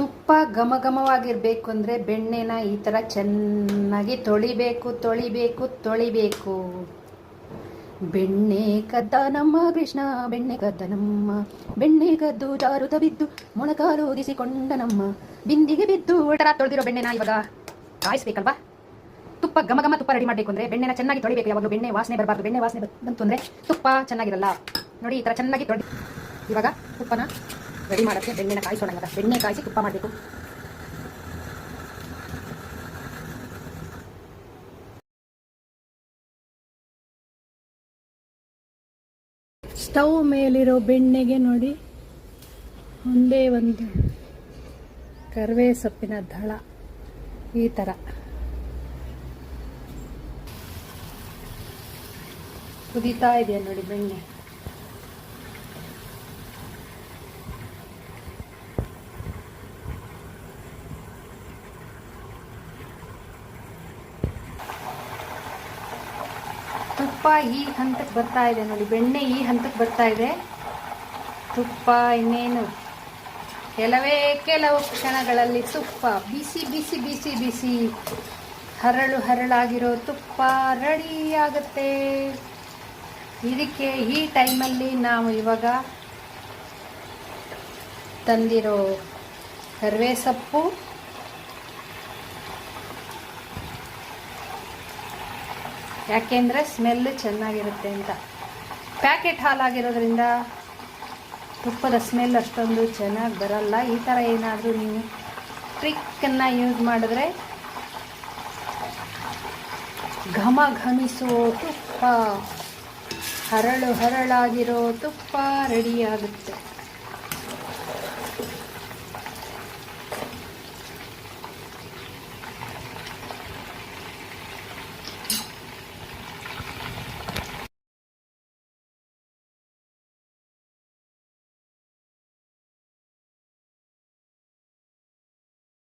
ತುಪ್ಪ ಘಮ ಘಮವಾಗಿರಬೇಕು ಅಂದರೆ ಬೆಣ್ಣೆನ ಈ ಥರ ಚೆನ್ನಾಗಿ ತೊಳಿಬೇಕು. ಬೆಣ್ಣೆ ಕದ್ದ ನಮ್ಮ ಕೃಷ್ಣ, ಬೆಣ್ಣೆ ಕದ್ದ ನಮ್ಮ, ಬೆಣ್ಣೆ ಕದ್ದು ಜಾರುತ ಬಿದ್ದು ಮೊಣಕಾಲೂದಿಸಿಕೊಂಡ ನಮ್ಮ, ಬಿಂದಿಗೆ ಬಿದ್ದು ಒಟರ ತೊಳೆದಿರೋ ಬೆಣ್ಣೆನ ಇವಾಗ ಕಾಯಿಸ್ಬೇಕಲ್ವಾ. ತುಪ್ಪ ಘಮ ತುಪ್ಪ ರೆಡಿ ಮಾಡಬೇಕು ಅಂದರೆ ಬೆಣ್ಣೆನ ಚೆನ್ನಾಗಿ ತೊಳಿಬೇಕು. ಯಾವಾಗಲೂ ಬೆಣ್ಣೆ ವಾಸನೆ ಬರಬಾರ್ದು. ಬೆಣ್ಣೆ ವಾಸನೆ ಬಂತು ಅಂದರೆ ತುಪ್ಪ ಚೆನ್ನಾಗಿರಲ್ಲ. ನೋಡಿ, ಈ ಥರ ಚೆನ್ನಾಗಿ ತೊಳಿ. ಇವಾಗ ತುಪ್ಪನ ರೆಡಿ ಮಾಡೋಕ್ಕೆ ಬೆಣ್ಣೆನ ಕಾಯಿಸೋಣ. ಇವಾಗ ಬೆಣ್ಣೆ ಕಾಯಿಸಿ ತುಪ್ಪ ಮಾಡಬೇಕು. ಸ್ಟವ್ ಮೇಲಿರೋ ಬೆಣ್ಣೆಗೆ ನೋಡಿ ಒಂದೇ ಒಂದು ಕರಿವೇ ಸೊಪ್ಪಿನ ದಳ ಈ ಥರ ಕುದೀತಾ ಇದೆ ನೋಡಿ ಬೆಣ್ಣೆ. ತುಪ್ಪ ಈ ಹಂತಕ್ಕೆ ಬರ್ತಾ ಇದೆ ನೋಡಿ. ಬೆಣ್ಣೆ ಈ ಹಂತಕ್ಕೆ ಬರ್ತಾ ಇದೆ. ತುಪ್ಪ ಇನ್ನೇನು ಕೆಲವು ಕ್ಷಣಗಳಲ್ಲಿ ತುಪ್ಪ ಬಿಸಿ ಹರಳಾಗಿರೋ ತುಪ್ಪ ರೆಡಿ ಆಗುತ್ತೆ. ಇದಕ್ಕೆ ಈ ಟೈಮಲ್ಲಿ ನಾವು ಇವಾಗ ತಂದಿರೋ ಕರಿವೇ ಸೊಪ್ಪು, ಯಾಕೆಂದರೆ ಸ್ಮೆಲ್ಲು ಚೆನ್ನಾಗಿರುತ್ತೆ ಅಂತ. ಪ್ಯಾಕೆಟ್ ಹಾಲಾಗಿರೋದ್ರಿಂದ ತುಪ್ಪದ ಸ್ಮೆಲ್ ಅಷ್ಟೊಂದು ಚೆನ್ನಾಗಿ ಬರಲ್ಲ. ಈ ಥರ ಏನಾದರೂ ನೀವು ಟ್ರಿಕ್ಕನ್ನು ಯೂಸ್ ಮಾಡಿದ್ರೆ ಘಮಿಸುವ ತುಪ್ಪ, ಹರಳಾಗಿರೋ ತುಪ್ಪ ರೆಡಿ ಆಗುತ್ತೆ.